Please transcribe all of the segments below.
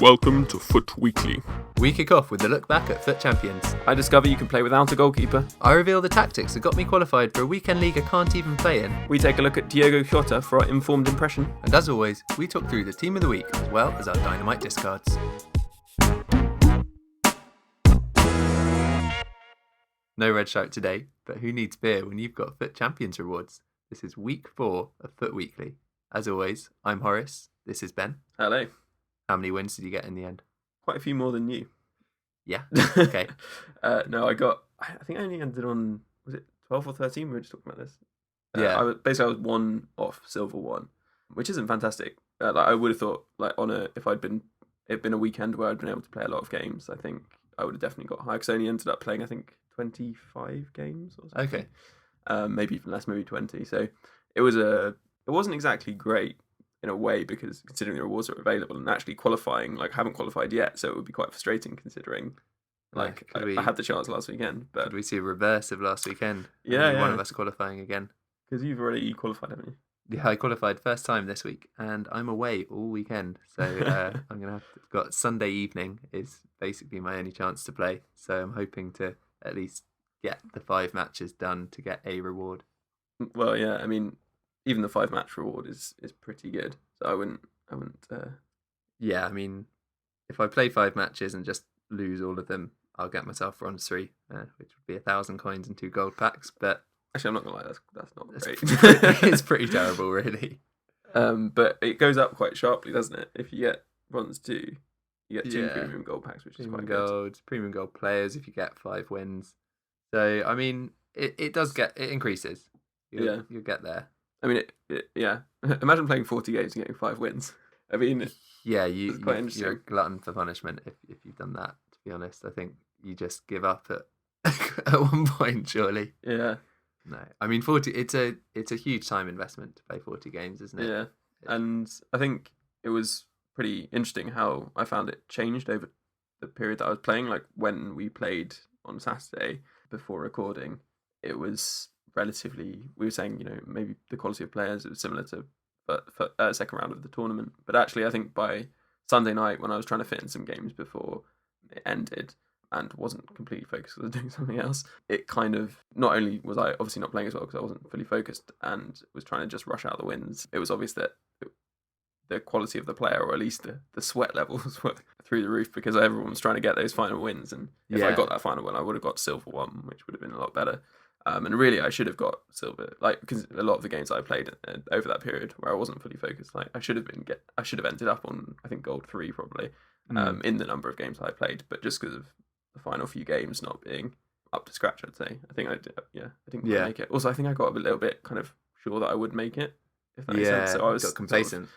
Welcome to FUT Weekly. We kick off with a look back at FUT Champions. I discover you can play without a goalkeeper. I reveal the tactics that got me qualified for a weekend league I can't even play in. We take a look at Diogo Jota for our informed impression. And as always, we talk through the team of the week as well as our dynamite discards. No red stripe today, but who needs beer when you've got FUT Champions rewards? This is week 4 of FUT Weekly. As always, I'm Horace. This is Ben. Hello. How many wins did you get in the end? Quite a few more than you. Yeah. Okay. I think I only ended on, was it 12 or 13? We were just talking about this. Yeah. I was one off silver one, which isn't fantastic. I would have thought, if it'd been a weekend where I'd been able to play a lot of games, I think I would have definitely got high. Because I only ended up playing, I think, 25 games or something. Okay. Maybe even less, maybe 20. So it wasn't exactly great in a way, because considering the rewards are available and actually qualifying, I haven't qualified yet, so it would be quite frustrating considering I had the chance last weekend. But could we see a reverse of last weekend? Yeah. One of us qualifying again. Because you've already qualified, haven't you? Yeah, I qualified first time this week, and I'm away all weekend. So I'm gonna have got Sunday evening is basically my only chance to play. So I'm hoping to at least get the 5 matches done to get a reward. Well, yeah, I mean, even the 5-match reward is pretty good. So I wouldn't. Yeah, I mean, if I play 5 matches and just lose all of them, I'll get myself bronze 3, which would be 1,000 coins and 2 gold packs. But actually, I'm not gonna lie, that's not great. It's pretty terrible, really. But it goes up quite sharply, doesn't it? If you get bronze 2, you get 2 premium gold packs, which is quite good. Premium gold players if you get 5 wins. So I mean, it increases. You'll get there. I mean, yeah. Imagine playing 40 games and getting 5 wins. I mean, yeah, you're a glutton for punishment if you've done that. To be honest, I think you just give up at one point, surely. Yeah. No, I mean 40. It's a huge time investment to play 40 games, isn't it? Yeah, and I think it was pretty interesting how I found it changed over the period that I was playing. Like when we played on Saturday before recording, it was relatively, we were saying, maybe the quality of players was similar to second round of the tournament. But actually, I think by Sunday night, when I was trying to fit in some games before it ended and wasn't completely focused because I was doing something else, it kind of, not only was I obviously not playing as well because I wasn't fully focused and was trying to just rush out the wins, it was obvious that the quality of the player, or at least the sweat levels, were through the roof because everyone was trying to get those final wins. And if I got that final win, I would have got silver 1, which would have been a lot better. And really, I should have got silver, because a lot of the games I played over that period where I wasn't fully focused, I should have ended up on, I think, gold 3 probably, in the number of games I played. But just because of the final few games not being up to scratch, I'd say, I think I did. Yeah, I didn't quite make it. Also, I think I got a little bit kind of sure that I would make it, if that makes sense. So I was complacent.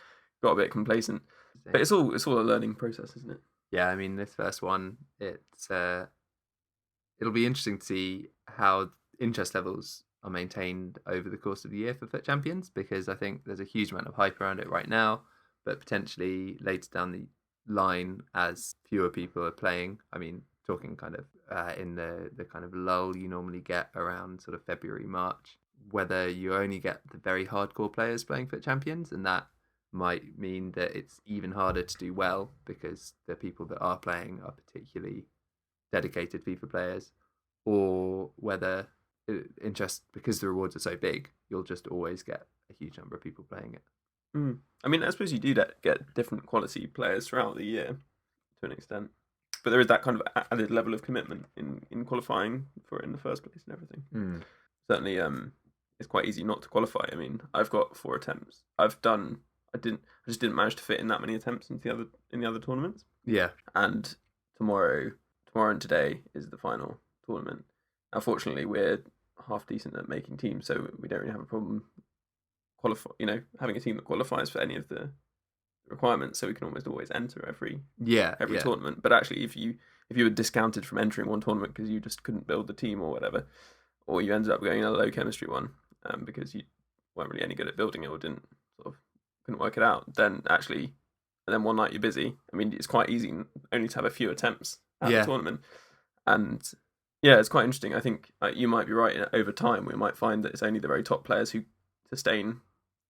Got a bit complacent, but it's all a learning process, isn't it? Yeah, I mean, this first one, it'll be interesting to see how interest levels are maintained over the course of the year for FUT Champions, because I think there's a huge amount of hype around it right now, but potentially later down the line, as fewer people are playing, I mean, talking kind of in the kind of lull you normally get around sort of February, March, whether you only get the very hardcore players playing FUT Champions, and that might mean that it's even harder to do well because the people that are playing are particularly dedicated FIFA players, or whether interest, because the rewards are so big, you'll just always get a huge number of people playing it. I mean, I suppose you do get different quality players throughout the year to an extent, but there is that kind of added level of commitment in qualifying for it in the first place and everything. Certainly, it's quite easy not to qualify. I mean, I've got 4 attempts. I just didn't manage to fit in that many attempts in the other tournaments. Yeah, and tomorrow and today is the final tournament. Now, fortunately, we're half decent at making teams, so we don't really have a problem having a team that qualifies for any of the requirements. So we can almost always enter every tournament. But actually, if you were discounted from entering one tournament because you just couldn't build the team or whatever, or you ended up going in a low chemistry one because you weren't really any good at building it or couldn't work it out, then one night you're busy. I mean, it's quite easy only to have a few attempts at the tournament, and it's quite interesting. I think you might be right. Over time, we might find that it's only the very top players who sustain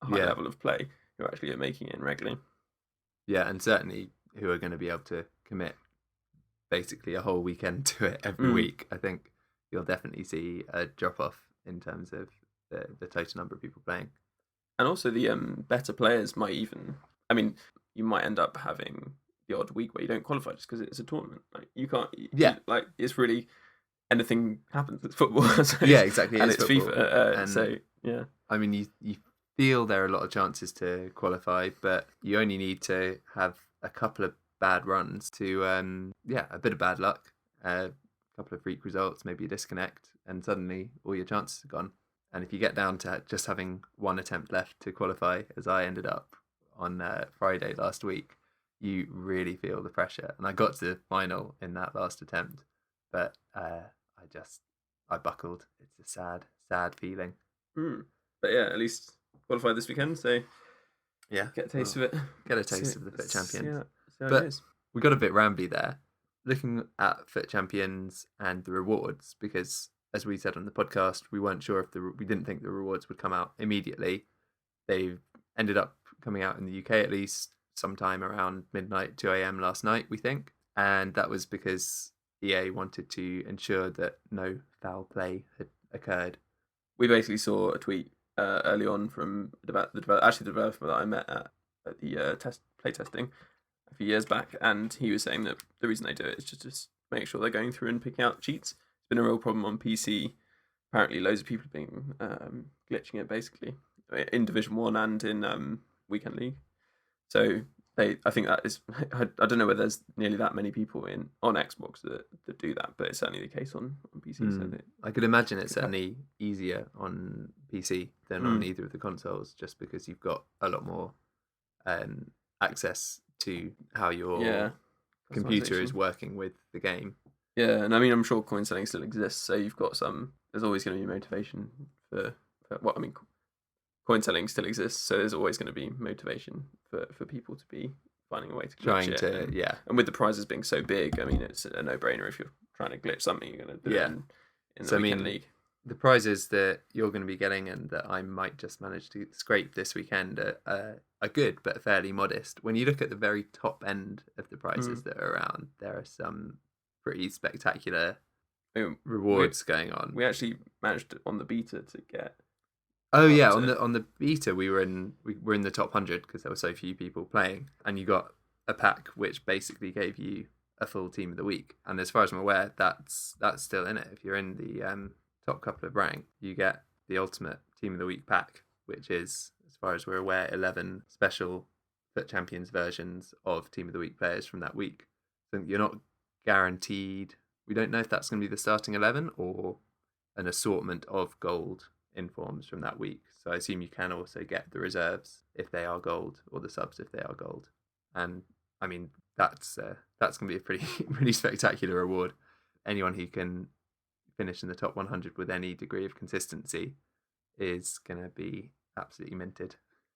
a high level of play who actually are making it in regularly. Yeah, and certainly who are going to be able to commit basically a whole weekend to it every week, I think you'll definitely see a drop off in terms of the total number of people playing. And also the better players might even, I mean, you might end up having the odd week where you don't qualify just because it's a tournament. Like you can't, like it's really, anything happens. It's football. Yeah, exactly. And it's football. FIFA. So yeah, I mean, you feel there are a lot of chances to qualify, but you only need to have a couple of bad runs to, a bit of bad luck, a couple of freak results, maybe a disconnect, and suddenly all your chances are gone. And if you get down to just having one attempt left to qualify, as I ended up on Friday last week, you really feel the pressure. And I got to the final in that last attempt, but I buckled. It's a sad, sad feeling. But yeah, at least qualified this weekend, so yeah, get a taste of it. Get a taste of the FUT Champions. Yeah, but we got a bit rambly there, looking at FUT Champions and the rewards, because as we said on the podcast, we weren't sure if we didn't think the rewards would come out immediately. They ended up coming out in the UK at least sometime around midnight, 2 a.m. last night, we think, and that was because EA wanted to ensure that no foul play had occurred. We basically saw a tweet early on from the developer that I met at the play testing a few years back, and he was saying that the reason they do it is just make sure they're going through and picking out cheats. It's been a real problem on PC. Apparently, loads of people have been glitching it basically in Division 1 and in Weekend League. So I think that is, I don't know whether there's nearly that many people on Xbox that do that, but it's certainly the case on PC. So I could imagine it's certainly easier on PC than on either of the consoles, just because you've got a lot more access to how your computer is working with the game. Yeah, and I mean, I'm sure coin selling still exists, so you've got there's always going to be motivation coin selling still exists, so there's always going to be motivation for people to be finding a way to glitch it. And with the prizes being so big, I mean, it's a no-brainer. If you're trying to glitch something, you're going to do it in the Weekend League. The prizes that you're going to be getting and that I might just manage to scrape this weekend are good, but fairly modest. When you look at the very top end of the prizes that are around, there are some pretty spectacular rewards going on. We actually managed on the beta to get. Oh yeah, on the beta we were in the top 100 because there were so few people playing, and you got a pack which basically gave you a full team of the week. And as far as I'm aware, that's still in it. If you're in the top couple of rank, you get the ultimate team of the week pack, which is, as far as we're aware, 11 special FUT Champions versions of team of the week players from that week. So you're not guaranteed. We don't know if that's going to be the starting 11 or an assortment of gold informs from that week. So I assume you can also get the reserves if they are gold, or the subs if they are gold. And I mean, that's going to be a pretty spectacular reward. Anyone who can finish in the top 100 with any degree of consistency is going to be absolutely minted.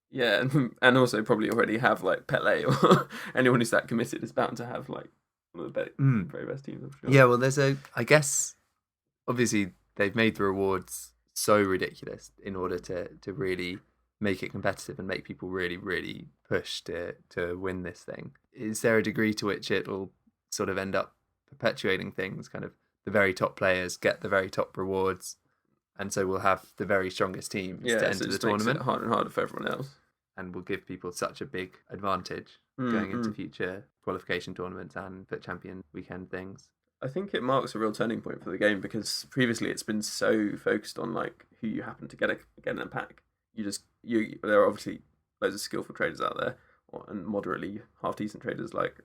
Yeah, and also probably already have like Pele, or anyone who's that committed is bound to have like one of the very best teams, I'm sure. Yeah, well, I guess, obviously they've made the rewards so ridiculous in order to really make it competitive and make people really, really push to win this thing. Is there a degree to which it'll sort of end up perpetuating things, kind of the very top players get the very top rewards, and so we'll have the very strongest teams to enter the tournament? Makes it harder and harder for everyone else. And will give people such a big advantage going into future qualification tournaments and FUT Champions weekend things. I think it marks a real turning point for the game, because previously it's been so focused on like who you happen to get in a pack. There are obviously loads of skillful traders out there, and moderately half decent traders like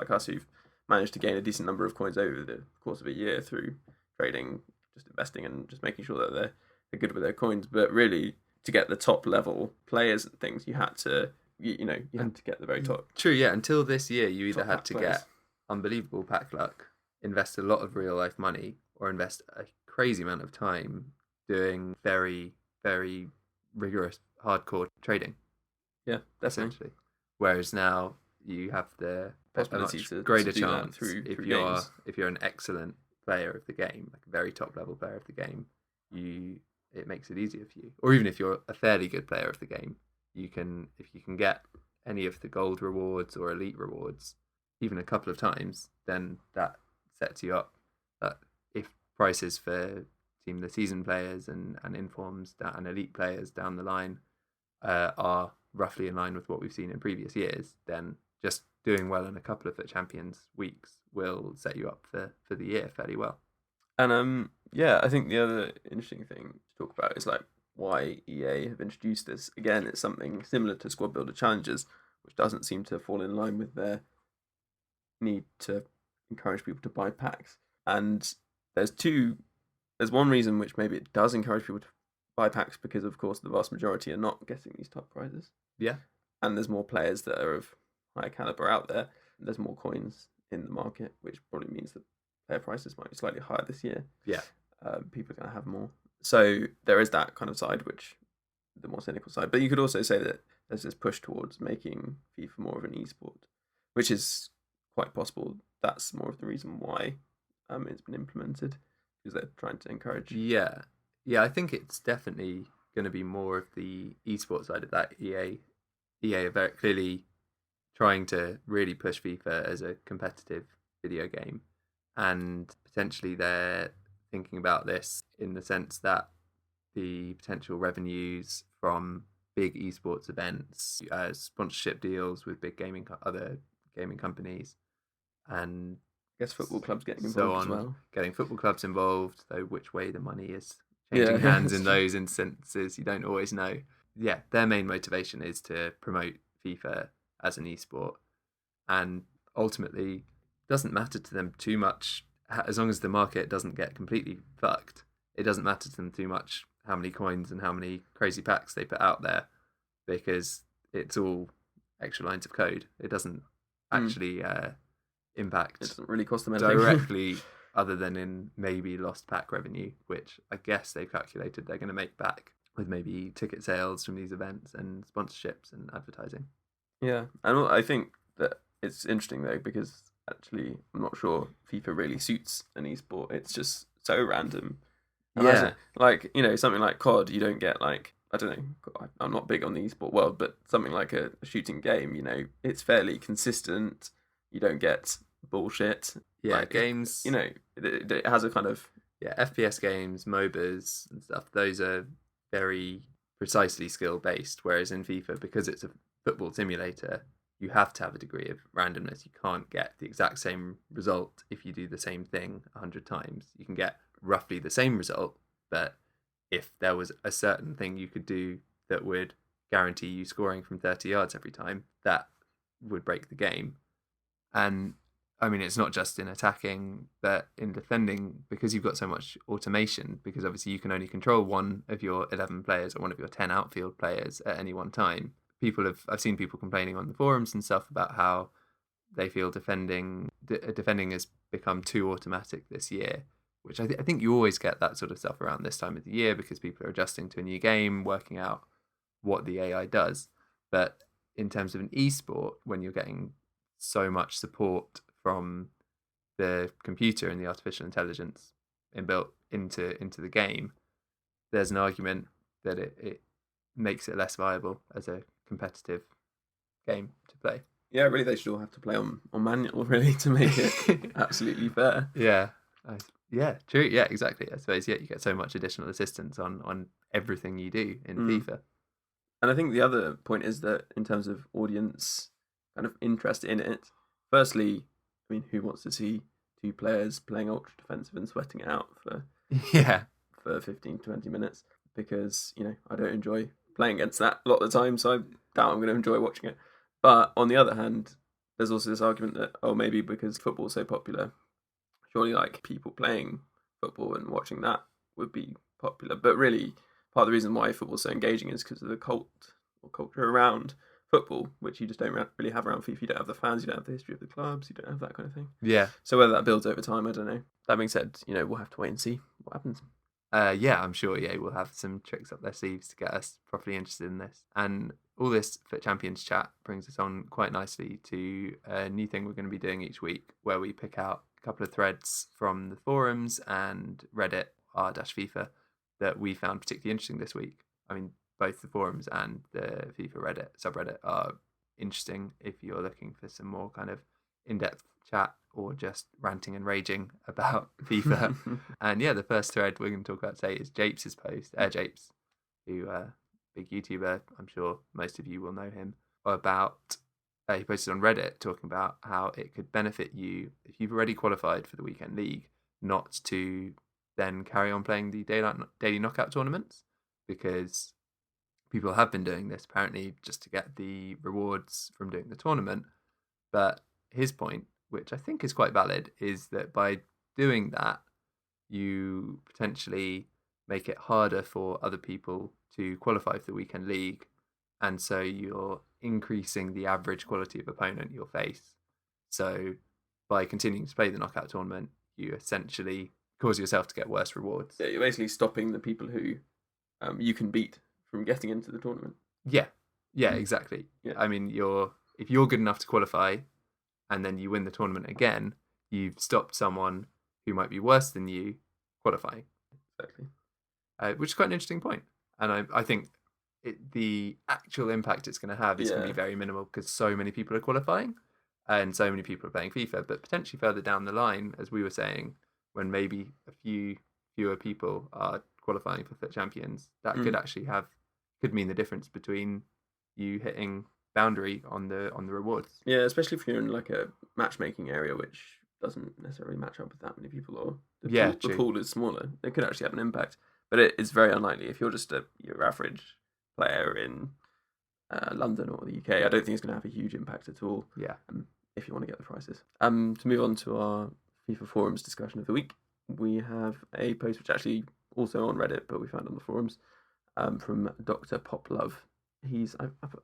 us who've managed to gain a decent number of coins over the course of a year through trading, just investing and just making sure that they're good with their coins. But really, to get the top level players and things, you had to get the very top. True, yeah. Until this year, you either had to get unbelievable pack luck, invest a lot of real life money, or invest a crazy amount of time doing very, very rigorous, hardcore trading. Yeah, definitely. Essentially. Whereas now you have the possibility much to greater do chance through games. If you're an excellent player of the game, like a very top level player of the game, it makes it easier for you. Or even if you're a fairly good player of the game, if you can get any of the gold rewards or elite rewards, even a couple of times, then that sets you up. If prices for team of the season players and informs and elite players down the line are roughly in line with what we've seen in previous years, then just doing well in a couple of FUT Champions weeks will set you up for the year fairly well. And yeah, I think the other interesting thing to talk about is like why EA have introduced this. Again, it's something similar to Squad Builder Challenges, which doesn't seem to fall in line with their need to encourage people to buy packs. And there's one reason which maybe it does encourage people to buy packs, because of course the vast majority are not getting these top prizes. Yeah. And there's more players that are of higher caliber out there. There's more coins in the market, which probably means that player prices might be slightly higher this year. Yeah. People are going to have more. So there is that kind of side, which the more cynical side. But you could also say that there's this push towards making FIFA more of an esport, which is quite possible. That's more of the reason why it's been implemented, because they're trying to encourage. Yeah, I think it's definitely going to be more of the esports side of that. EA are very clearly trying to really push FIFA as a competitive video game, and potentially they're thinking about this in the sense that the potential revenues from big esports events, sponsorship deals with big other gaming companies, and I guess football clubs getting so involved on, as well. getting football clubs involved, though which way the money is changing hands in that's true. those instances, you don't always know. Yeah, their main motivation is to promote FIFA as an esport, and ultimately doesn't matter to them too much as long as the market doesn't get completely fucked. It doesn't matter to them too much how many coins and how many crazy packs they put out there, because it's all extra lines of code. It doesn't actually impact It doesn't really cost them anything directly other than in maybe lost pack revenue, which I guess they've calculated they're going to make back with maybe ticket sales from these events and sponsorships and advertising. Yeah, and I think that it's interesting though, because actually I'm not sure FIFA really suits an esport. It's just so random. And Yeah. like, something like COD, you don't get like, I don't know, I'm not big on the esport world, but something like a shooting game, it's fairly consistent. You don't get bullshit. Yeah, like, games. It has a kind of FPS games, MOBAs and stuff. Those are very precisely skill based. Whereas in FIFA, because it's a football simulator, you have to have a degree of randomness. You can't get the exact same result if you do the same thing 100 times. You can get roughly the same result, but if there was a certain thing you could do that would guarantee you scoring from 30 yards every time, that would break the game. And I mean, it's not just in attacking, but in defending, because you've got so much automation, because obviously you can only control one of your 11 players or one of your 10 outfield players at any one time. I've seen people complaining on the forums and stuff about how they feel defending has become too automatic this year, which I think you always get that sort of stuff around this time of the year, because people are adjusting to a new game, working out what the AI does. But in terms of an esport, when you're getting so much support from the computer and the artificial intelligence inbuilt into the game, there's an argument that it makes it less viable as a competitive game to play. Yeah, really, they should all have to play on manual, really, to make it absolutely fair. Yeah, true. Yeah, exactly. I suppose, you get so much additional assistance on everything you do in FIFA. And I think the other point is that in terms of audience kind of interest in it, firstly, I mean, who wants to see two players playing ultra defensive and sweating it out for 15, 20 minutes? Because, I don't enjoy playing against that a lot of the time, so I doubt I'm going to enjoy watching it. But on the other hand, there's also this argument that, maybe because football's so popular, surely like people playing football and watching that would be popular. But really, part of the reason why football's so engaging is because of the culture around football, which you just don't really have around FIFA. You don't have the fans, you don't have the history of the clubs, you don't have that kind of thing. Yeah. So whether that builds over time, I don't know. That being said, we'll have to wait and see what happens. I'm sure EA will have some tricks up their sleeves to get us properly interested in this. And all this FUT Champions chat brings us on quite nicely to a new thing we're going to be doing each week, where we pick out a couple of threads from the forums and Reddit r-FIFA that we found particularly interesting this week. I mean, both the forums and the FIFA Reddit subreddit are interesting if you're looking for some more kind of in-depth chat or just ranting and raging about FIFA. And yeah, the first thread we're going to talk about today is Japes' post, Japes, who big YouTuber, I'm sure most of you will know him, about he posted on Reddit talking about how it could benefit you if you've already qualified for the weekend league, not to then carry on playing the daily knockout tournaments, because people have been doing this apparently just to get the rewards from doing the tournament. But his point, which I think is quite valid, is that by doing that, you potentially make it harder for other people to qualify for the weekend league, and so you're increasing the average quality of opponent you'll face. So by continuing to play the knockout tournament, you essentially cause yourself to get worse rewards. Yeah, you're basically stopping the people who you can beat from getting into the tournament. Yeah, exactly. Yeah. I mean, if you're good enough to qualify and then you win the tournament again, you've stopped someone who might be worse than you qualifying. Exactly. Which is quite an interesting point. And I think the actual impact it's going to have is going to be very minimal because so many people are qualifying and so many people are playing FIFA. But potentially further down the line, as we were saying, when maybe a few fewer people are qualifying for FUT Champions, that could mean the difference between you hitting boundary on the rewards. Yeah, especially if you're in like a matchmaking area which doesn't necessarily match up with that many people, or the pool is smaller. It could actually have an impact, but it's very unlikely. If you're just your average player in London or the UK, I don't think it's going to have a huge impact at all. Yeah. If you want to get the prices. To move on to our FIFA forums discussion of the week, we have a post which actually also on Reddit, but we found on the forums, from Dr. Poplove.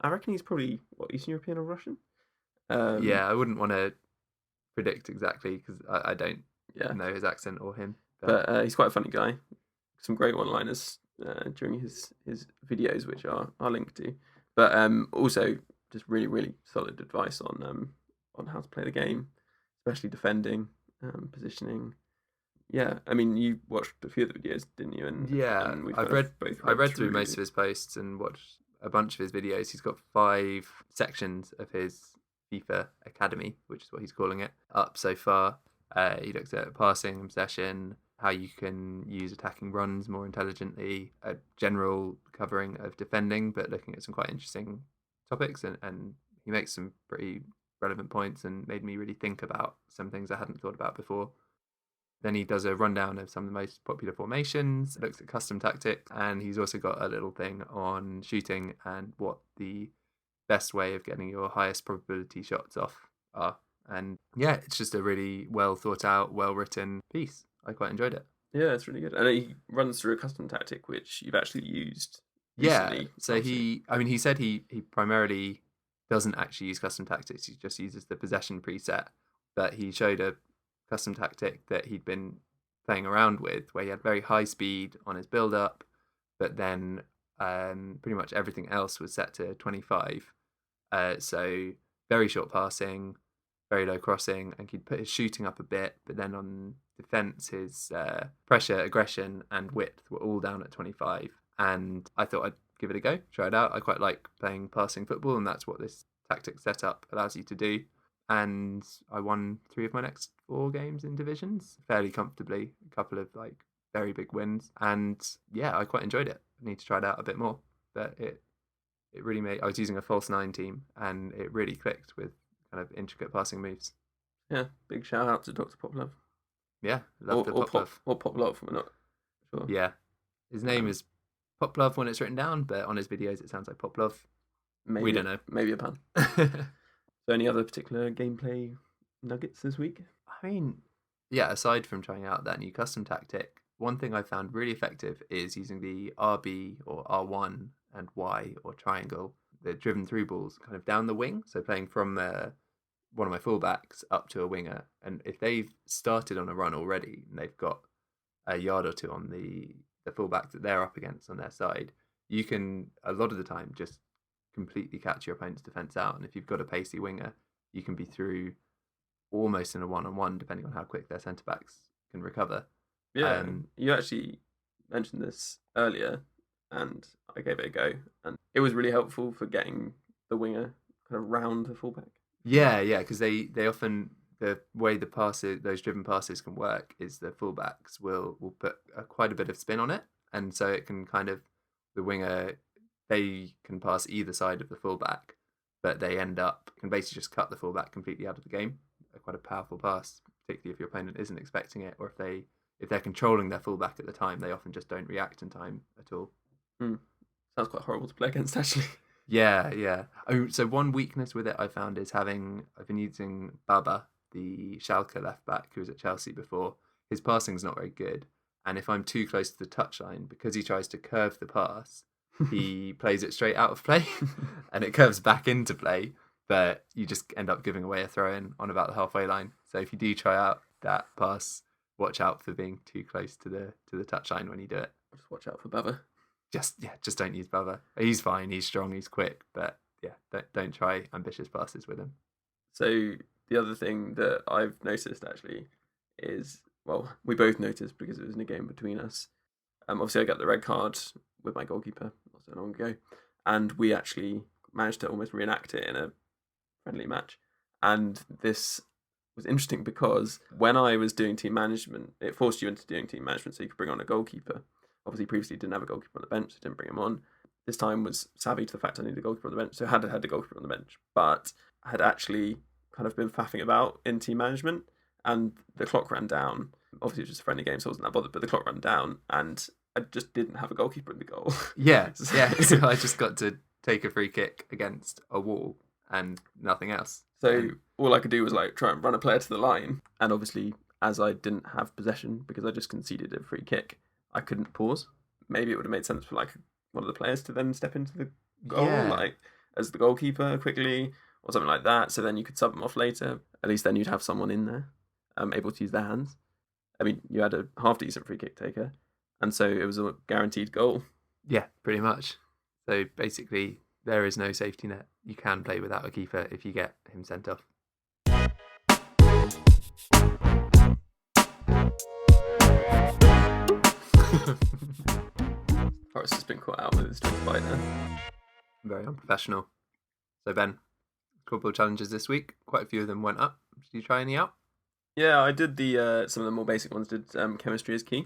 I reckon he's probably Eastern European or Russian. I wouldn't want to predict exactly because I don't know his accent or him. But he's quite a funny guy. Some great one-liners during his videos, which are linked to. But also just really, really solid advice on how to play the game, especially defending, positioning. Yeah, I mean, you watched a few of the videos, didn't you? And I read through most of his posts and watched a bunch of his videos. He's got 5 sections of his FIFA Academy, which is what he's calling it, up so far. He looks at passing, obsession, how you can use attacking runs more intelligently, a general covering of defending, but looking at some quite interesting topics. And he makes some pretty relevant points and made me really think about some things I hadn't thought about before. Then he does a rundown of some of the most popular formations, looks at custom tactics, and he's also got a little thing on shooting and what the best way of getting your highest probability shots off are. And yeah, it's just a really well thought out, well written piece. I quite enjoyed it. Yeah, it's really good. And he runs through a custom tactic which you've actually used recently. Yeah, so he said he primarily doesn't actually use custom tactics. He just uses the possession preset, but he showed a custom tactic that he'd been playing around with where he had very high speed on his build up, but then pretty much everything else was set to 25. So very short passing, very low crossing, and he'd put his shooting up a bit, but then on defense his pressure, aggression and width were all down at 25. And I thought I'd give it a go, try it out. I quite like playing passing football, and that's what this tactic setup allows you to do. And I won 3 of my next 4 games in divisions fairly comfortably, a couple of like very big wins. And yeah, I quite enjoyed it. I need to try it out a bit more, but it really made, I was using a false 9 team and it really clicked with kind of intricate passing moves. Yeah, big shout out to Dr. Poplove. Yeah, love the Poplove. Or Poplove, we're not sure. Yeah, his name is Poplove when it's written down, but on his videos it sounds like Poplove. We don't know. Maybe a pun. So any other particular gameplay nuggets this week? I mean, yeah, aside from trying out that new custom tactic, one thing I found really effective is using the RB or R1 and Y or triangle, the driven through balls kind of down the wing. So playing from one of my fullbacks up to a winger. And if they've started on a run already and they've got a yard or two on the fullback that they're up against on their side, you can, a lot of the time, just completely catch your opponent's defence out. And if you've got a pacey winger, you can be through almost in a one-on-one, depending on how quick their centre-backs can recover. Yeah, you actually mentioned this earlier, and I gave it a go. And it was really helpful for getting the winger kind of round the fullback. Yeah, because they often, the way the passes, those driven passes can work is the fullbacks will put quite a bit of spin on it, and so it can kind of, the winger, they can pass either side of the fullback, but they can basically just cut the fullback completely out of the game. Quite a powerful pass, particularly if your opponent isn't expecting it, or if they're controlling their fullback at the time, they often just don't react in time at all. Sounds quite horrible to play against, actually. Yeah. Oh, so one weakness with it I found is I've been using Baba, the Schalke left back who was at Chelsea before. His passing's not very good, and if I'm too close to the touchline, because he tries to curve the pass, he plays it straight out of play, and it curves back into play, but you just end up giving away a throw-in on about the halfway line. So if you do try out that pass, watch out for being too close to the touchline when you do it. Just watch out for Baba. Just don't use Baba. He's fine, he's strong, he's quick, but yeah, don't try ambitious passes with him. So the other thing that I've noticed actually is, well, we both noticed because it was in a game between us. Obviously I got the red card with my goalkeeper not so long ago, and we actually managed to almost reenact it in a friendly match. And this was interesting because when I was doing team management, it forced you into doing team management so you could bring on a goalkeeper. Obviously, previously didn't have a goalkeeper on the bench, so didn't bring him on. This time was savvy to the fact I needed a goalkeeper on the bench, so had the goalkeeper on the bench. But I had actually kind of been faffing about in team management, and the clock ran down. Obviously, it was just a friendly game, so I wasn't that bothered, but the clock ran down, and I just didn't have a goalkeeper in the goal. Yeah. So I just got to take a free kick against a wall and nothing else. So all I could do was like try and run a player to the line, and obviously, as I didn't have possession because I just conceded a free kick, I couldn't pause. Maybe it would have made sense for like one of the players to then step into the goal, like as the goalkeeper quickly or something like that. So then you could sub them off later. At least then you'd have someone in there, able to use their hands. I mean, you had a half decent free kick taker, and so it was a guaranteed goal. Yeah, pretty much. So basically, there is no safety net. You can play without a keeper if you get him sent off. Horace has been caught out with his twin spider. Very unprofessional. So Ben, squad challenges this week. Quite a few of them went up. Did you try any out? Yeah, I did the some of the more basic ones. Did chemistry is key,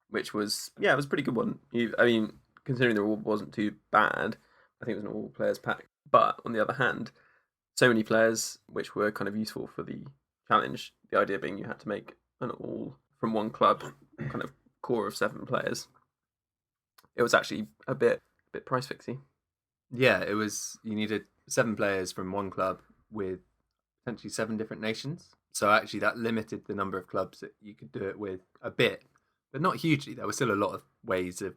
which was it was a pretty good one. I mean, considering the reward wasn't too bad, I think it was an all players pack. But on the other hand, so many players which were kind of useful for the challenge. The idea being you had to make an all from one club, kind of core of 7 players. It was actually a bit price fixy. Yeah, it was. You needed 7 players from one club with potentially 7 different nations. So actually that limited the number of clubs that you could do it with a bit, but not hugely. There were still a lot of ways of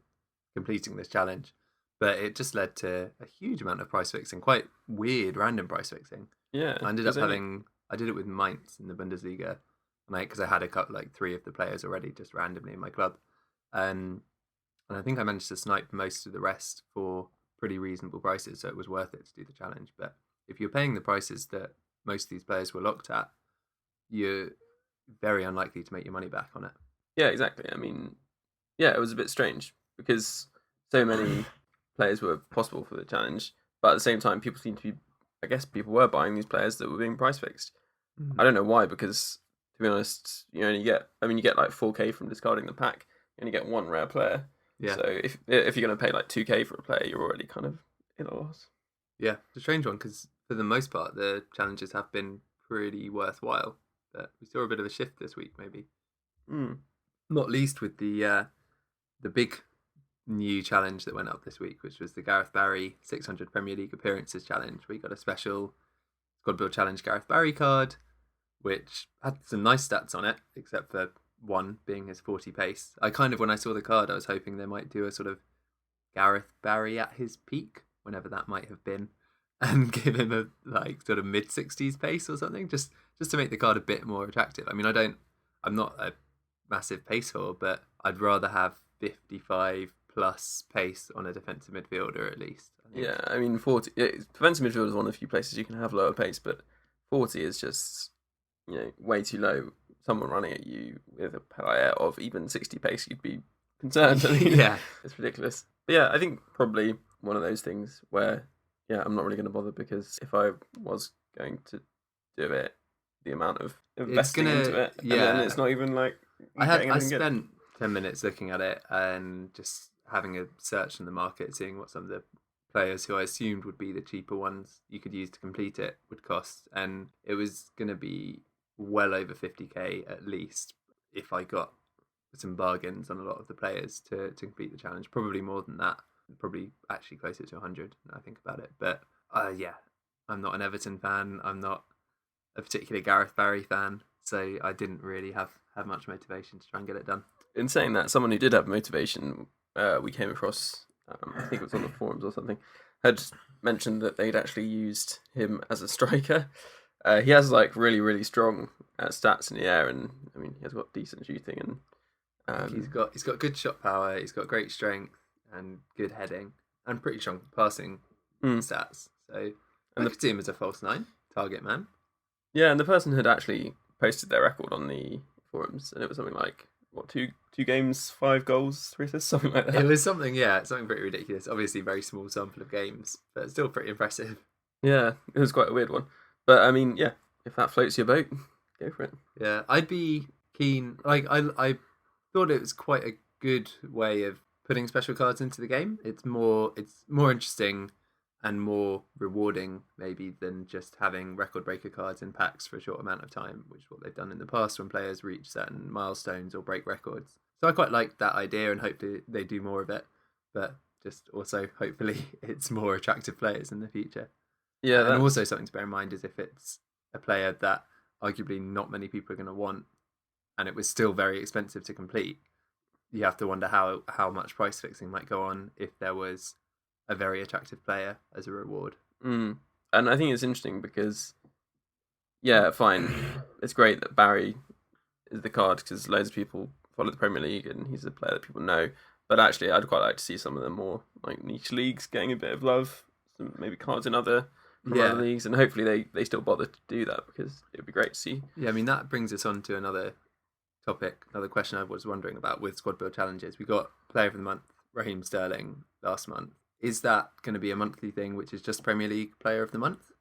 completing this challenge, but it just led to a huge amount of price fixing, quite weird random price fixing. Yeah. I ended up I did it with Mainz in the Bundesliga, because I had a couple, like 3 of the players already just randomly in my club. And I think I managed to snipe most of the rest for pretty reasonable prices, so it was worth it to do the challenge. But if you're paying the prices that most of these players were locked at, you're very unlikely to make your money back on it. Yeah, exactly. I mean, yeah, it was a bit strange because so many players were possible for the challenge, but at the same time, people were buying these players that were being price fixed. I don't know why, because to be honest, you get like 4K from discarding the pack. You only get 1 rare player. Yeah. So if you're going to pay like 2K for a player, you're already kind of in a loss. Yeah, it's a strange one because for the most part, the challenges have been pretty worthwhile. But we saw a bit of a shift this week, maybe. Not least with the big new challenge that went up this week, which was the Gareth Barry 600 Premier League appearances challenge. We got a special Squad Build Challenge Gareth Barry card, which had some nice stats on it, except for one being his 40 pace. When I saw the card, I was hoping they might do a sort of Gareth Barry at his peak, whenever that might have been, and give him a sort of mid-60s pace or something, just to make the card a bit more attractive. I mean, I'm not a massive pace whore, but I'd rather have 55 plus pace on a defensive midfielder at least. Yeah, I mean 40. Defensive midfielder is one of the few places you can have lower pace, but 40 is just way too low. Someone running at you with a player of even 60 pace, you'd be concerned. I mean, yeah, it's ridiculous. But yeah, I think probably one of those things where yeah, I'm not really going to bother, because if I was going to do it, the amount of investing into it, and then it's not even like I spent 10 minutes looking at it and just having a search in the market, seeing what some of the players who I assumed would be the cheaper ones you could use to complete it would cost, and it was going to be well over 50k at least if I got some bargains on a lot of the players to complete the challenge. Probably more than that, probably actually closer to 100 now I think about it. But yeah, I'm not an Everton fan, I'm not a particular Gareth Barry fan, so I didn't really have much motivation to try and get it done. In saying that, someone who did have motivation, we came across, I think it was on the forums or something, had mentioned that they'd actually used him as a striker. He has like really, really strong stats in the air, and I mean, he has got decent shooting, and he's got good shot power, he's got great strength and good heading and pretty strong passing stats. So I could see him as a false nine target man. Yeah, and the person had actually posted their record on the forums, and it was something like, what, two games, 5 goals, 3 assists, something like that. It was something pretty ridiculous. Obviously, very small sample of games, but still pretty impressive. Yeah, it was quite a weird one. But I mean, yeah, if that floats your boat, go for it. Yeah, I'd be keen. Like, I thought it was quite a good way of putting special cards into the game. It's more interesting and more rewarding maybe than just having record breaker cards in packs for a short amount of time, which is what they've done in the past when players reach certain milestones or break records. So I quite like that idea, and hopefully they do more of it, but just also hopefully it's more attractive players in the future. Yeah, and also something to bear in mind is if it's a player that arguably not many people are going to want, and it was still very expensive to complete, you have to wonder how much price fixing might go on if there was a very attractive player as a reward. And I think it's interesting because, yeah, fine, it's great that Barry is the card because loads of people follow the Premier League and he's a player that people know. But actually, I'd quite like to see some of the more like niche leagues getting a bit of love, some maybe cards in other leagues, and hopefully they still bother to do that because it would be great to see. Yeah, I mean that brings us on to another topic, another question I was wondering about with squad build challenges. We got Player of the Month, Raheem Sterling, last month. Is that going to be a monthly thing, which is just Premier League Player of the Month?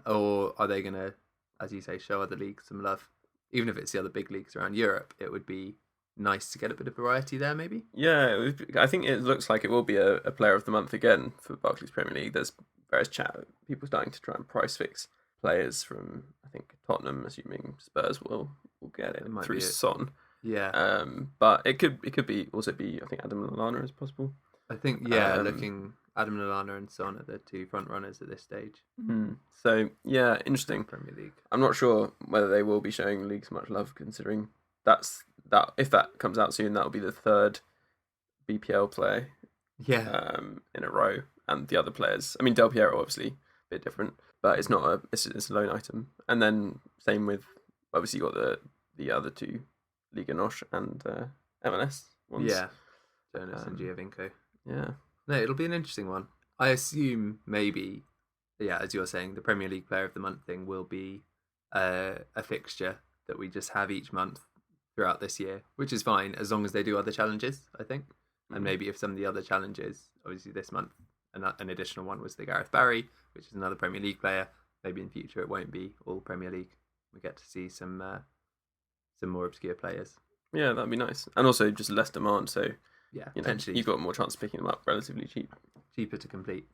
Or are they going to, as you say, show other leagues some love? Even if it's the other big leagues around Europe, it would be nice to get a bit of variety there, maybe? Yeah, I think it looks like it will be a Player of the Month again for Barclays Premier League. There's various people starting to try and price fix players from, I think, Tottenham, assuming Spurs will get it through Son. Yeah. But it could also be, I think, Adam Lallana is possible. I think, looking Adam Lallana and Son are the two front runners at this stage. So, yeah, interesting. Premier League. I'm not sure whether they will be showing leagues much love, considering if that comes out soon, that'll be the third BPL play in a row. And the other players, I mean, Del Piero, obviously, a bit different, but it's not it's a lone item. And then same with, obviously, you got the other two, Liga NOS and MLS ones. Yeah, Jonas and Giovinco. Yeah. No, it'll be an interesting one. I assume maybe, as you're saying, the Premier League Player of the Month thing will be a fixture that we just have each month throughout this year, which is fine as long as they do other challenges, I think. And maybe if some of the other challenges, obviously this month, an additional one was the Gareth Barry, which is another Premier League player. Maybe in future it won't be all Premier League. We get to see some more obscure players. Yeah, that'd be nice. And also just less demand, so potentially you've got more chance of picking them up relatively cheaper to complete.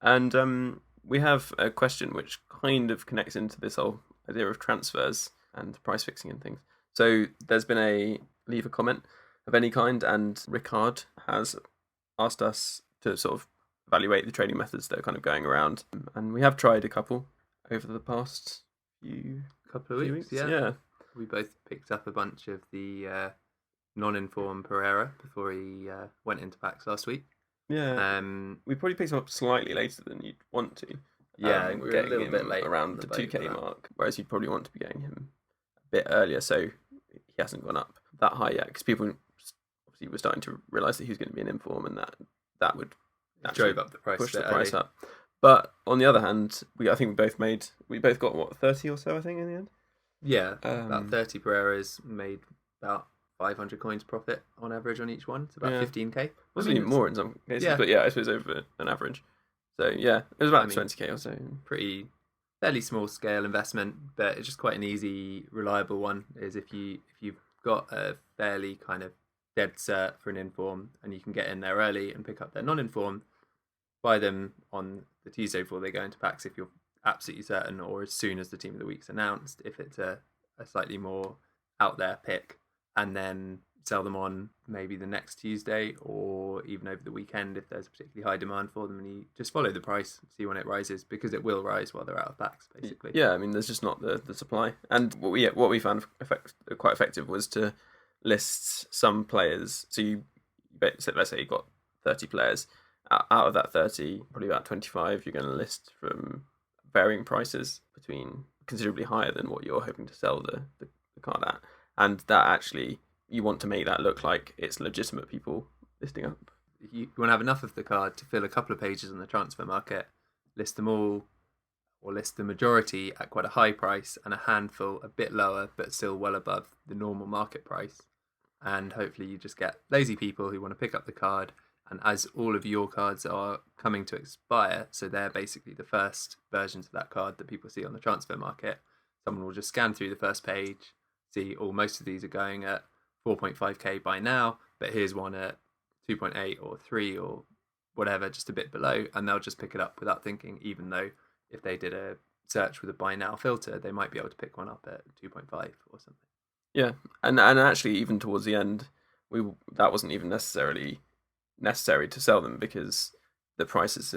And we have a question which kind of connects into this whole idea of transfers and price fixing and things. So there's been leave a comment of any kind, and Ricard has asked us to sort of evaluate the trading methods that are kind of going around, and we have tried a couple over the past couple of weeks. Yeah, we both picked up a bunch of the non-informed Pereira before he went into packs last week. Yeah, we probably picked him up slightly later than you'd want to. Yeah, we were a little bit late around the 2K mark, whereas you'd probably want to be getting him a bit earlier, so he hasn't gone up that high yet, because people obviously were starting to realise that he was going to be an inform, and that would drove up the price, push the price up. But on the other hand, I think we both got what, 30 or so, I think, in the end. Yeah, about 30 Pereiras made about 500 coins profit on average on each one. It's about 15k. Wasn't even more in some cases, but I suppose over an average. So yeah, it was about I mean, 20k or so. Fairly small scale investment, but it's just quite an easy, reliable one. Is if you've got a fairly kind of dead cert for an inform, and you can get in there early and pick up their non-inform, buy them on the Tuesday before they go into packs if you're absolutely certain, or as soon as the team of the week's announced if it's a slightly more out there pick, and then sell them on maybe the next Tuesday or even over the weekend if there's a particularly high demand for them, and you just follow the price, see when it rises, because it will rise while they're out of packs, basically. Yeah, I mean, there's just not the supply. And what we found quite effective was to list some players. So let's say you got 30 players. Out of that 30, probably about 25 you're going to list from varying prices between considerably higher than what you're hoping to sell the card at. And that actually, you want to make that look like it's legitimate people listing up. You want to have enough of the card to fill a couple of pages on the transfer market, list them all, or list the majority at quite a high price and a handful a bit lower but still well above the normal market price. And hopefully you just get lazy people who want to pick up the card, and as all of your cards are coming to expire, so they're basically the first versions of that card that people see on the transfer market, someone will just scan through the first page, see, most of these are going at 4.5k by now, but here's one at 2.8 or 3 or whatever, just a bit below, and they'll just pick it up without thinking, even though if they did a search with a buy now filter, they might be able to pick one up at 2.5 or something. Yeah, and actually even towards the end, that wasn't even necessary to sell them, because the prices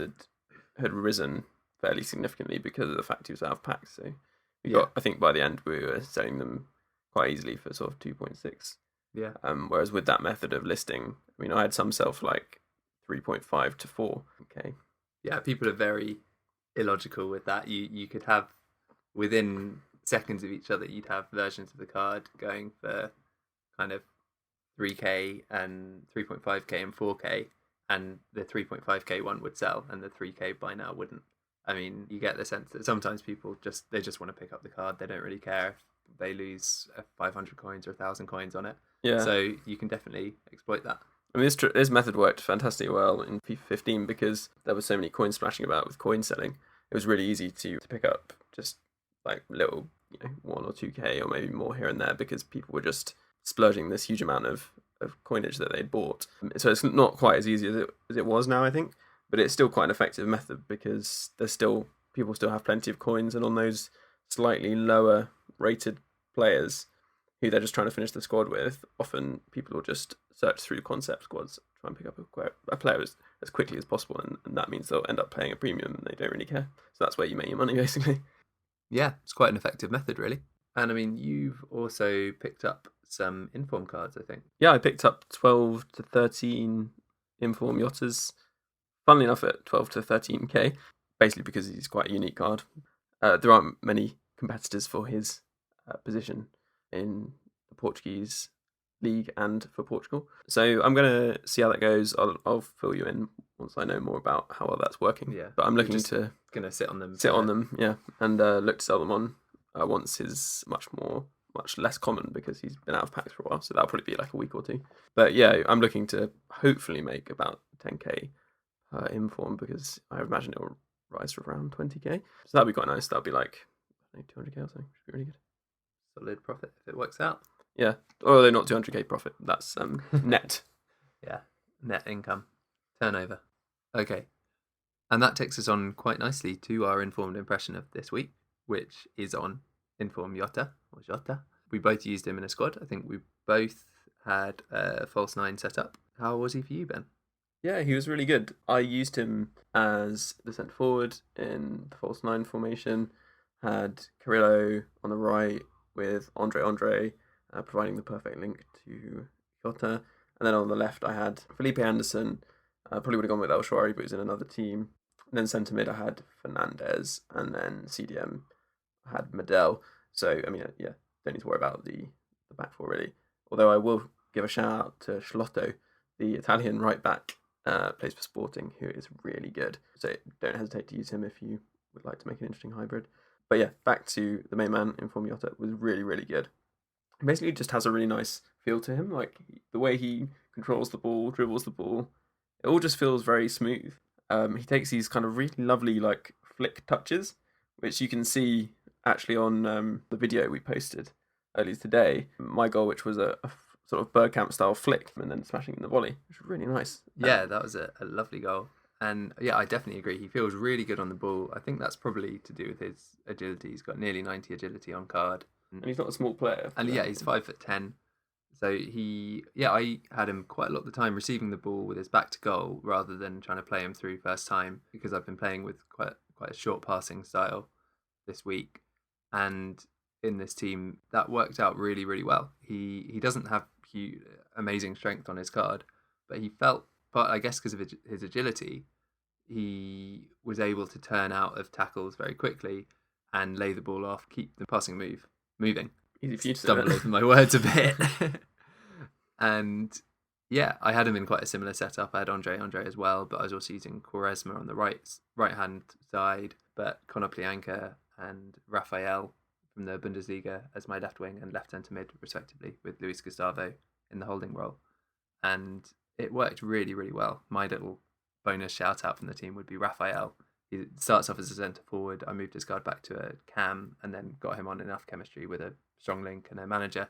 had risen fairly significantly because of the fact he was out of packs. So I think by the end we were selling them quite easily for sort of 2.6. Yeah. Whereas with that method of listing, I mean, I had some sell for like 3.5 to 4. Okay. Yeah, people are very illogical with that. You could have, within seconds of each other, you'd have versions of the card going for kind of 3k and 3.5k and 4k, and the 3.5k one would sell and the 3k by now wouldn't. I mean, you get the sense that sometimes people just want to pick up the card. They don't really care if they lose 500 coins or 1,000 coins on it. Yeah. So you can definitely exploit that. I mean, this method worked fantastically well in FIFA 15 because there were so many coins splashing about with coin selling. It was really easy to pick up just like little, 1 or 2k or maybe more here and there, because people were just splurging this huge amount of coinage that they'd bought. So it's not quite as easy as it was now, I think, but it's still quite an effective method because people still have plenty of coins, and on those slightly lower rated players who they're just trying to finish the squad with, often people will just search through concept squads, try and pick up a player as quickly as possible, and that means they'll end up paying a premium and they don't really care. So that's where you make your money, basically. Yeah, it's quite an effective method, really. And I mean, you've also picked up some inform cards, I think. Yeah, I picked up 12 to 13 inform Jotas. Funnily enough, at 12 to 13k, basically because he's quite a unique card. There aren't many competitors for his position in the Portuguese league and for Portugal. So I'm going to see how that goes. I'll fill you in once I know more about how well that's working. Yeah, but I'm looking to going to sit on them. Yeah, and look to sell them on once is much less common, because he's been out of packs for a while. So that'll probably be like a week or two. But yeah, I'm looking to hopefully make about 10k inform, because I imagine it will rise to around 20k. So that'll be quite nice. That'll be like 200k or something. Should be really good. Solid profit if it works out. Yeah, although not 200k profit. That's net. Yeah, net income, turnover. Okay, and that takes us on quite nicely to our informed impression of this week, which is on inform Jota. We both used him in a squad. I think we both had a false 9 set up. How was he for you, Ben? Yeah, he was really good. I used him as the centre forward in the false 9 formation. Had Carrillo on the right with Andre, providing the perfect link to Jota. And then on the left, I had Felipe Anderson. Probably would have gone with El Shaarawy, but he was in another team. And then centre mid, I had Fernandez. And then CDM, I had Medel. So, I mean, yeah, don't need to worry about the back four, really. Although I will give a shout out to Schlotto, the Italian right back, plays for Sporting, who is really good. So don't hesitate to use him if you would like to make an interesting hybrid. But yeah, back to the main man, Inform Jota, was really, really good. He basically just has a really nice feel to him. Like the way he controls the ball, dribbles the ball, it all just feels very smooth. he takes these kind of really lovely like flick touches, which you can see actually on the video we posted earlier today. My goal, which was a sort of Bergkamp style flick and then smashing in the volley, which was really nice. Yeah, that was a lovely goal. And yeah, I definitely agree. He feels really good on the ball. I think that's probably to do with his agility. He's got nearly 90 agility on card. And he's not a small player. And yeah, he's 5'10". So I had him quite a lot of the time receiving the ball with his back to goal rather than trying to play him through first time, because I've been playing with quite a short passing style this week. And in this team, that worked out really, really well. He doesn't have amazing strength on his card, but I guess because of his agility, he was able to turn out of tackles very quickly and lay the ball off, keep the passing move moving. Easy for you to stumble over my words a bit. And yeah, I had him in quite a similar setup. I had Andre as well, but I was also using Quaresma on the right hand side, but Konoplyanka and Rafael from the Bundesliga as my left wing and left centre mid, respectively, with Luis Gustavo in the holding role. And it worked really, really well. My little bonus shout out from the team would be Rafael. He starts off as a centre forward. I moved his card back to a cam and then got him on enough chemistry with a strong link and a manager.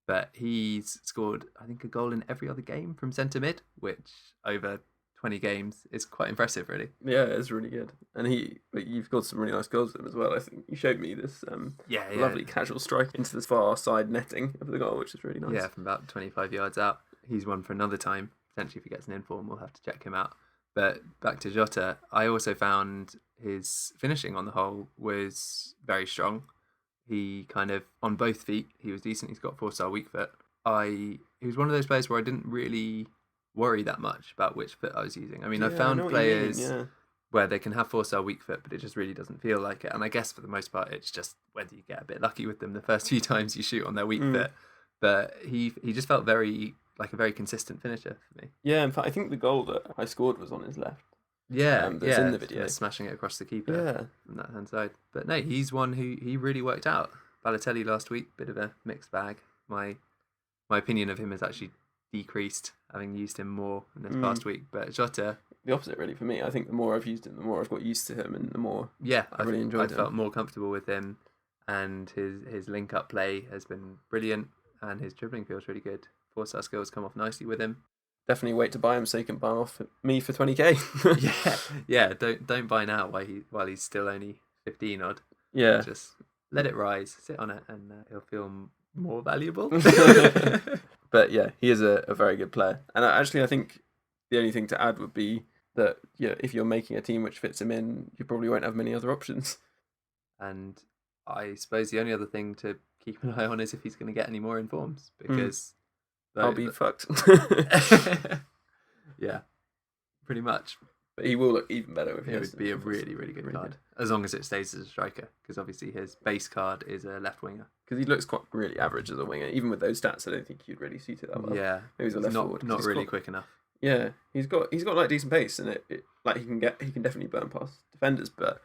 But he's scored, I think, a goal in every other game from centre mid, which over 20 games is quite impressive, really. Yeah, it's really good. And you've got some really nice goals with him as well. I think you showed me this lovely casual strike into the far side netting of the goal, which is really nice. Yeah, from about 25 yards out. He's one for another time. Potentially, if he gets an inform, we'll have to check him out. But back to Jota, I also found his finishing on the whole was very strong. He kind of, on both feet, he was decent. He's got 4-star weak foot. He was one of those players where I didn't really worry that much about which foot I was using. I mean, I've found players where they can have 4-star weak foot, but it just really doesn't feel like it. And I guess for the most part, it's just whether you get a bit lucky with them the first few times you shoot on their weak foot. But he just felt like a very consistent finisher for me. Yeah, in fact, I think the goal that I scored was on his left. Yeah, that's in the video. Smashing it across the keeper from that hand side. But no, he's one who he really worked out. Balotelli last week, bit of a mixed bag. My opinion of him has actually decreased, having used him more in this past week. But Jota, the opposite really for me. I think the more I've used him, the more I've got used to him, and the more I really enjoyed him. I felt more comfortable with him, and his link up play has been brilliant, and his dribbling feels really good. 4-star skills come off nicely with him. Definitely wait to buy him so you can buy him off me for 20k. yeah. Don't buy now while he's still only 15 odd. Yeah, just let it rise, sit on it, and he'll feel more valuable. But yeah, he is a very good player. And actually, I think the only thing to add would be that if you're making a team which fits him in, you probably won't have many other options. And I suppose the only other thing to keep an eye on is if he's going to get any more informs, because I'll be fucked. Yeah, pretty much. But he will look even better if it would be a really, really good card, as long as it stays as a striker, because obviously his base card is a left winger. Because he looks quite really average as a winger. Even with those stats, I don't think you'd really suit it that well. Yeah, maybe he's a left forward. Not really quick enough. Yeah, he's got like decent pace, and it like he can definitely burn past defenders, but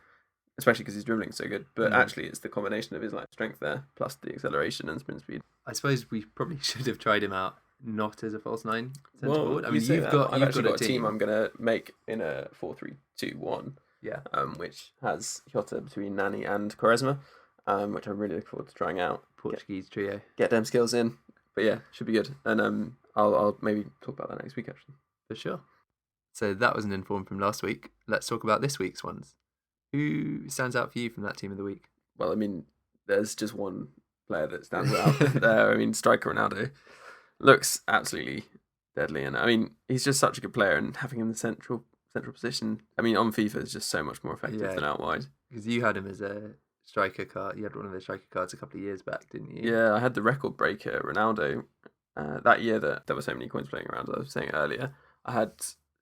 especially because he's dribbling so good. But actually, it's the combination of his like strength there plus the acceleration and sprint speed. I suppose we probably should have tried him out not as a false 9 centre forward. I mean, you've got a team I'm gonna make in a 4-3-2-1. Yeah. Which has Jota between Nani and Quaresma, which I'm really looking forward to trying out. Portuguese trio. Get them skills in. But yeah, should be good. And I'll maybe talk about that next week actually. For sure. So that was an inform from last week. Let's talk about this week's ones. Who stands out for you from that team of the week? Well, I mean, there's just one player that stands out there. I mean, striker Ronaldo looks absolutely deadly, and I mean, he's just such a good player, and having him in the central position, I mean, on FIFA is just so much more effective than out wide. Because you had him as a striker card. You had one of the striker cards a couple of years back, didn't you? Yeah, I had the record breaker Ronaldo that year that there were so many coins playing around, as I was saying earlier. I had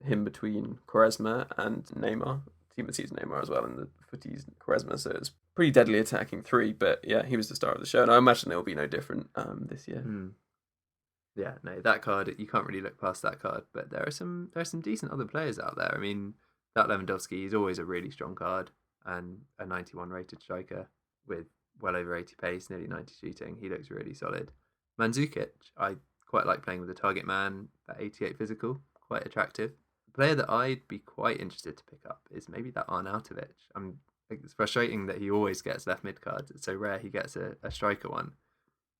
him between Quaresma and Neymar. Team of the season Neymar as well, and the footies Quaresma, so it's pretty deadly attacking three. But yeah, he was the star of the show, and I imagine it will be no different this year. Yeah, no, that card, you can't really look past that card. But there are some decent other players out there. I mean, that Lewandowski is always a really strong card, and a 91 rated striker with well over 80 pace, nearly 90 shooting. He looks really solid. Mandzukic, I quite like playing with the target man, that 88 physical, quite attractive. player that I'd be quite interested to pick up is maybe that Arnautovic. It's frustrating that he always gets left mid cards. It's so rare he gets a striker one.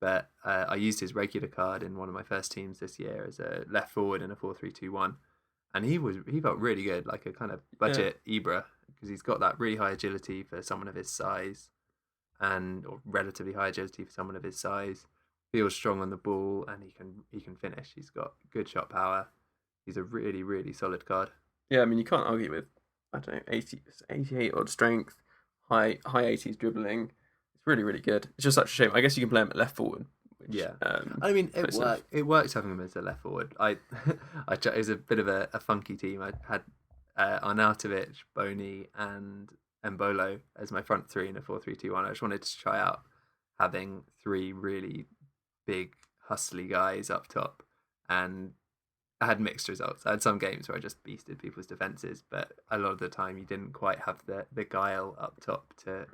But I used his regular card in one of my first teams this year as a left forward in a 4-3-2-1, and he felt really good, like a kind of budget Ibra, because he's got that really high agility for someone of his size, or relatively high agility for someone of his size. Feels strong on the ball, and he can finish. He's got good shot power. He's a really, really solid card. Yeah, I mean, you can't argue with, I don't know, 88 odd strength, high 80s dribbling. It's really, really good. It's just such a shame. I guess you can play him at left forward. Which, I mean, it works having him as a left forward. It was a bit of a funky team. I had Arnautovic, Boni, and Mbolo as my front three in a 4-3-2-1. I just wanted to try out having three really big, hustly guys up top, and I had mixed results. I had some games where I just beasted people's defences, but a lot of the time you didn't quite have the guile up top to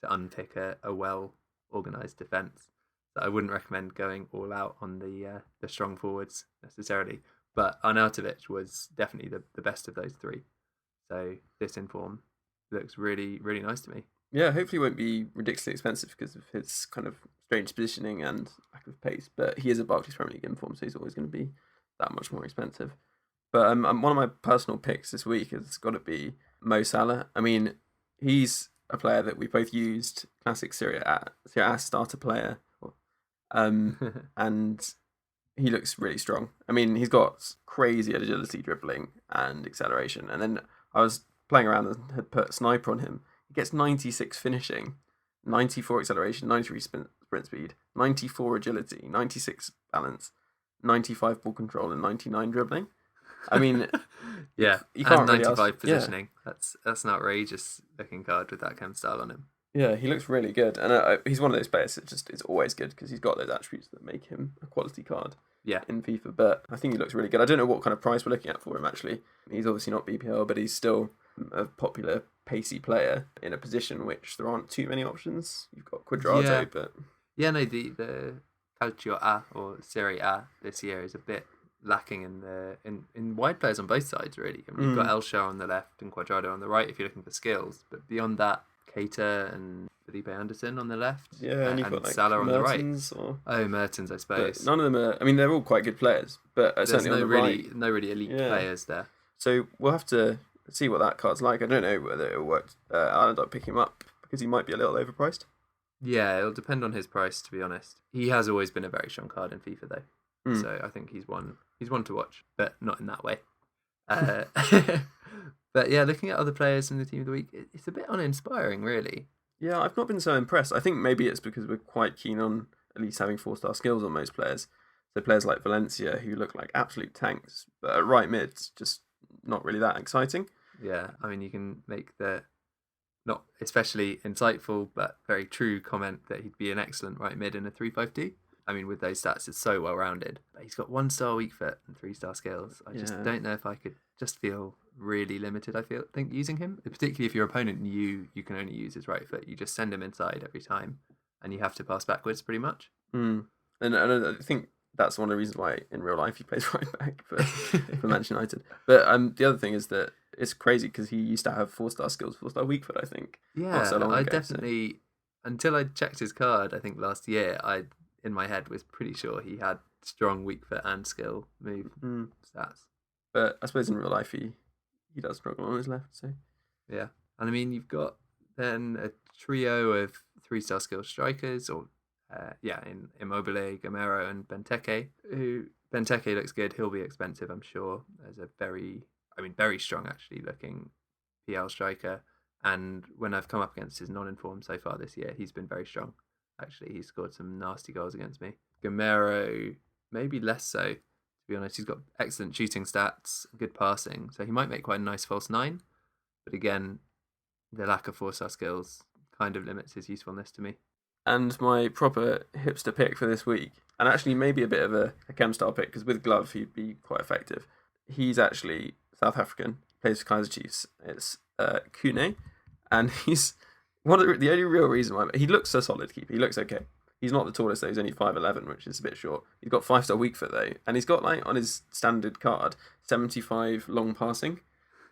unpick a well-organised defence. So I wouldn't recommend going all out on the strong forwards necessarily, but Arnautovic was definitely the best of those three. So this inform looks really, really nice to me. Yeah, hopefully it won't be ridiculously expensive because of his kind of strange positioning and lack of pace, but he is a Barclays Premier League inform, so he's always going to be that much more expensive. But one of my personal picks this week has got to be Mo Salah. I mean, he's a player that we both used, classic Serie A starter player, and he looks really strong. I mean, he's got crazy agility, dribbling, and acceleration. And then I was playing around and had put sniper on him. He gets 96 finishing, 94 acceleration, 93 sprint speed, 94 agility, 96 balance, 95 ball control, and 99 dribbling. I mean, yeah, you can't and 95 really ask, positioning. Yeah. That's an outrageous looking card with that chem style on him. Yeah, he looks really good, and he's one of those players that just is always good because he's got those attributes that make him a quality card. Yeah. In FIFA, but I think he looks really good. I don't know what kind of price we're looking at for him actually. He's obviously not BPL, but he's still a popular pacey player in a position which there aren't too many options. You've got Quadrado, but the Calcio A or Serie A this year is a bit lacking in wide players on both sides really. I mean, you've got Elsha on the left and Quadrado on the right if you're looking for skills, but beyond that, Keita and Felipe Anderson on the left, and you've got like Salah on Mertens the right. Mertens, I suppose. But none of them are. I mean, they're all quite good players, but certainly on the right, no really elite players there. So we'll have to see what that card's like. I don't know whether it'll work. I'll end up picking him up because he might be a little overpriced. Yeah, it'll depend on his price. To be honest, he has always been a very strong card in FIFA though, so I think he's one to watch, but not in that way. But yeah, looking at other players in the team of the week, it's a bit uninspiring, really. Yeah, I've not been so impressed. I think maybe it's because we're quite keen on at least having 4-star skills on most players. So players like Valencia, who look like absolute tanks, but at right mid, just not really that exciting. Yeah, I mean, you can make the not especially insightful, but very true comment that he'd be an excellent right mid in a 3-5-2. I mean, with those stats, it's so well-rounded. But he's got 1-star weak foot and 3-star skills. I just don't know if I could just feel really limited, I think, using him. Particularly if your opponent knew you can only use his right foot. You just send him inside every time and you have to pass backwards pretty much. And I think that's one of the reasons why in real life he plays right back for Manchester United. But the other thing is that it's crazy because he used to have 4-star skills, 4-star weak foot, I think. Yeah, I definitely, until I checked his card, I think last year, I in my head was pretty sure he had strong weak foot and skill move stats. But I suppose in real life he does struggle on his left. So yeah, and I mean you've got then a trio of 3-star skill strikers, or in Immobile, Gamero, and Benteke. Who Benteke looks good. He'll be expensive, I'm sure. As a very strong actually looking PL striker. And when I've come up against his non-informed so far this year, he's been very strong. Actually, he's scored some nasty goals against me. Gamero, maybe less so, to be honest. He's got excellent shooting stats, good passing, so he might make quite a nice false 9. But again, the lack of 4-star skills kind of limits his usefulness to me. And my proper hipster pick for this week, and actually maybe a bit of a chem style pick, because with Glove he'd be quite effective. He's actually South African, plays for Kaizer Chiefs. It's Kune, and he's one of the only real reason why he looks a solid keeper. He looks okay. He's not the tallest though, he's only 5'11", which is a bit short. He's got 5-star weak foot though, and he's got like on his standard card 75 long passing,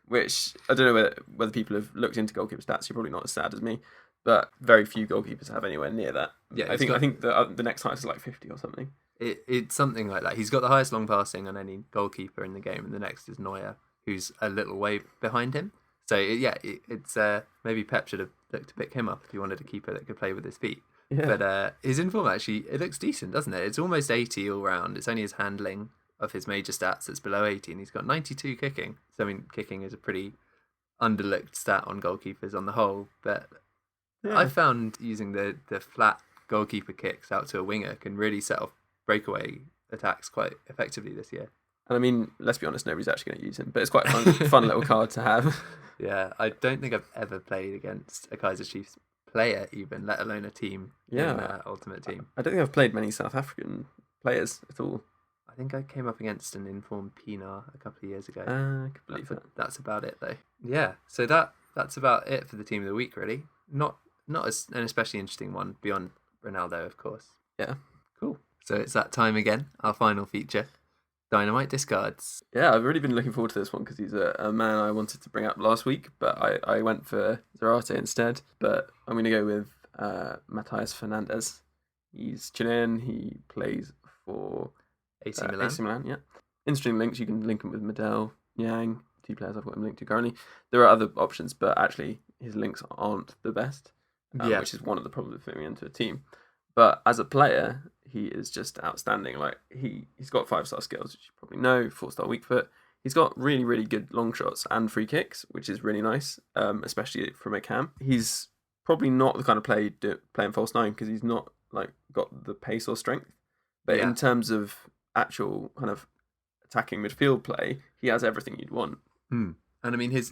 which I don't know whether people have looked into goalkeeper stats. You're probably not as sad as me, but very few goalkeepers have anywhere near that. Yeah, I think the next highest is like 50 or something. It's something like that. He's got the highest long passing on any goalkeeper in the game, and the next is Neuer, who's a little way behind him. So it's maybe Pep should have looked to pick him up if he wanted a keeper that could play with his feet. Yeah. But his inform actually, it looks decent, doesn't it? It's almost 80 all round. It's only his handling of his major stats that's below 80, and he's got 92 kicking. So I mean, kicking is a pretty underlooked stat on goalkeepers on the whole. But I found using the flat goalkeeper kicks out to a winger can really set off breakaway attacks quite effectively this year. And I mean, let's be honest, nobody's actually going to use him, but it's quite a fun little card to have. Yeah, I don't think I've ever played against a Kaiser Chiefs player, even, let alone a team in Ultimate Team. I don't think I've played many South African players at all. I think I came up against an informed Pienaar a couple of years ago. I could believe that's about it, though. Yeah, so that's about it for the team of the week, really. Not an especially interesting one beyond Ronaldo, of course. Yeah. Cool. So it's that time again, our final feature. Dynamite discards. Yeah, I've really been looking forward to this one because he's a man I wanted to bring up last week, but I went for Zarate instead. But I'm going to go with Matthias Fernandez. He's Chilean. He plays for AC Milan. AC Milan, yeah. Interesting links. You can link him with Medel, Yang, 2 players I've got him linked to currently. There are other options, but actually his links aren't the best, which is one of the problems with fitting into a team. But as a player, he is just outstanding. Like he's got 5-star skills, which you probably know, 4-star weak foot. He's got really, really good long shots and free kicks, which is really nice, especially from a cam. He's probably not the kind of player playing false 9 because he's not like got the pace or strength. But in terms of actual kind of attacking midfield play, he has everything you'd want. And I mean, his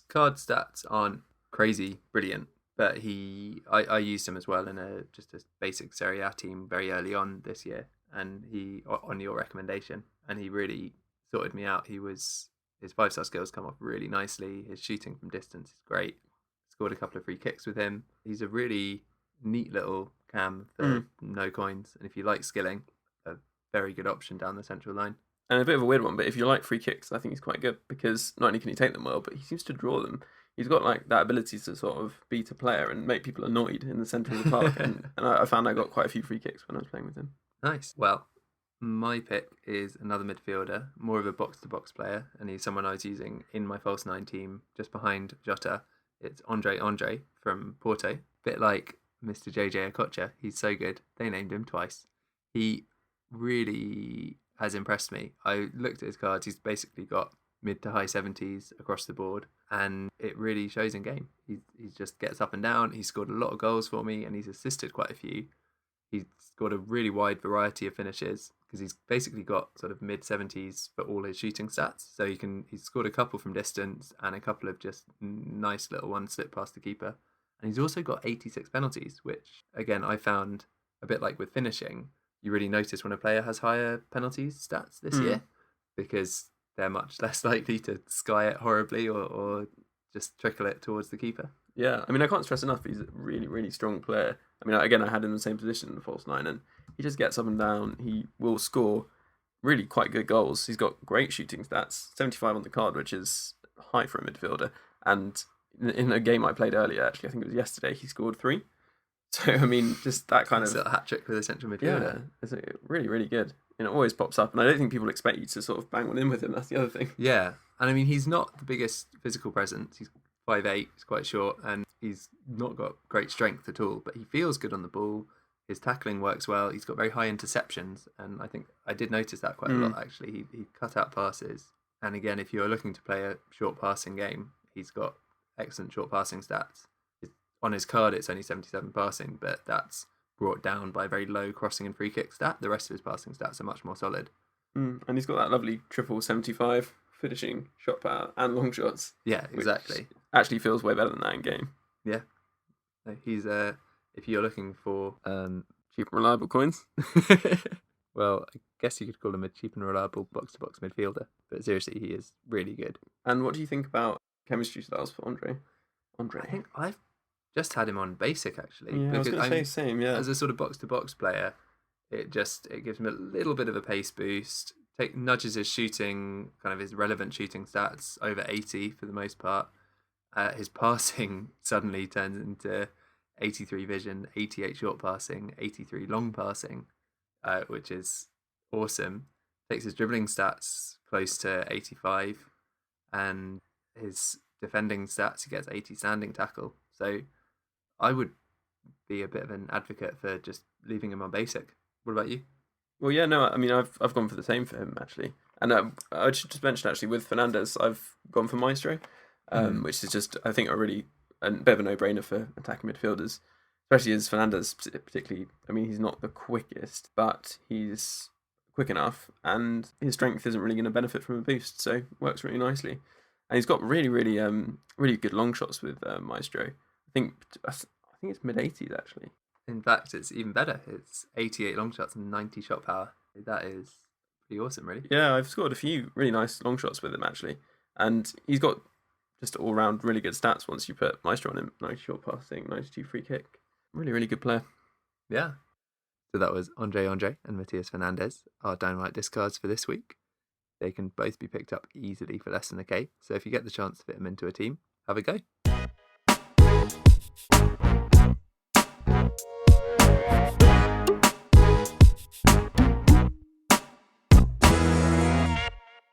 card stats aren't crazy brilliant. But I used him as well in just a basic Serie A team very early on this year, and he on your recommendation, and he really sorted me out. His 5-star skills come off really nicely. His shooting from distance is great. Scored a couple of free kicks with him. He's a really neat little cam for no coins, and if you like skilling, a very good option down the central line. And a bit of a weird one, but if you like free kicks, I think he's quite good because not only can he take them well, but he seems to draw them. He's got like that ability to sort of beat a player and make people annoyed in the centre of the park. and I found I got quite a few free kicks when I was playing with him. Nice. Well, my pick is another midfielder, more of a box-to-box player, and he's someone I was using in my false 9 team just behind Jota. It's Andre from Porto. Bit like Mr. JJ Okocha. He's so good. They named him twice. He really has impressed me. I looked at his cards. He's basically got mid to high 70s across the board, and it really shows in game. He just gets up and down. He's scored a lot of goals for me, and he's assisted quite a few. He's got a really wide variety of finishes because he's basically got sort of mid 70s for all his shooting stats. So he's scored a couple from distance and a couple of just nice little ones slip past the keeper. And he's also got 86 penalties, which again I found a bit like with finishing. You really notice when a player has higher penalties stats this year because they're much less likely to sky it horribly or just trickle it towards the keeper. Yeah, I mean, I can't stress enough, he's a really, really strong player. I mean, again, I had him in the same position in the false 9, and he just gets up and down. He will score really quite good goals. He's got great shooting stats, 75 on the card, which is high for a midfielder. And in a game I played earlier, actually, I think it was yesterday, he scored 3. So, I mean, just that kind of... a hat-trick for the central midfielder. Yeah, it's really, really good. And it always pops up. And I don't think people expect you to sort of bang one in with him. That's the other thing. Yeah. And I mean, he's not the biggest physical presence. He's 5'8", he's quite short, and he's not got great strength at all. But he feels good on the ball. His tackling works well. He's got very high interceptions. And I think I did notice that quite a lot, actually. He cut out passes. And again, if you're looking to play a short passing game, he's got excellent short passing stats. On his card, it's only 77 passing, but that's brought down by a very low crossing and free kick stat. The rest of his passing stats are much more solid. And he's got that lovely triple 75 finishing, shot power, and long shots. Yeah, exactly. Actually feels way better than that in game. Yeah. He's if you're looking for cheap and reliable coins. Well, I guess you could call him a cheap and reliable box-to-box midfielder. But seriously, he is really good. And what do you think about chemistry styles for Andre? I think I've just had him on basic actually. Yeah, I was because going to say same. Yeah, as a sort of box to box player, it gives him a little bit of a pace boost. Nudges his shooting, kind of his relevant shooting stats over 80 for the most part. His passing suddenly turns into 83 vision, 88 short passing, 83 long passing, which is awesome. Takes his dribbling stats close to 85, and his defending stats, he gets 80 standing tackle. So I would be a bit of an advocate for just leaving him on basic. What about you? Well, yeah, no, I mean, I've gone for the same for him actually, and I should just mention actually with Fernandes, I've gone for Maestro, which is just I think a bit of a no-brainer for attacking midfielders, especially as Fernandes particularly. I mean, he's not the quickest, but he's quick enough, and his strength isn't really going to benefit from a boost, so it works really nicely. And he's got really, really, really good long shots with Maestro. I think it's mid-80s actually. In fact, it's even better. It's 88 long shots and 90 shot power. That is pretty awesome, really. Yeah, I've scored a few really nice long shots with him, actually. And he's got just all-round really good stats once you put Maestro on him. 90 short passing, 92 free kick. Really, really good player. Yeah. So that was Andre and Matthias Fernandes, our downright discards for this week. They can both be picked up easily for less than a K. So if you get the chance to fit them into a team, have a go.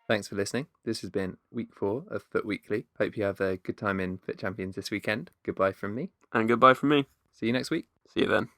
Thanks for listening. This has been week 4 of FUT Weekly. Hope you have a good time in FUT Champions this weekend. Goodbye from me. And goodbye from me. See you next week. See you then.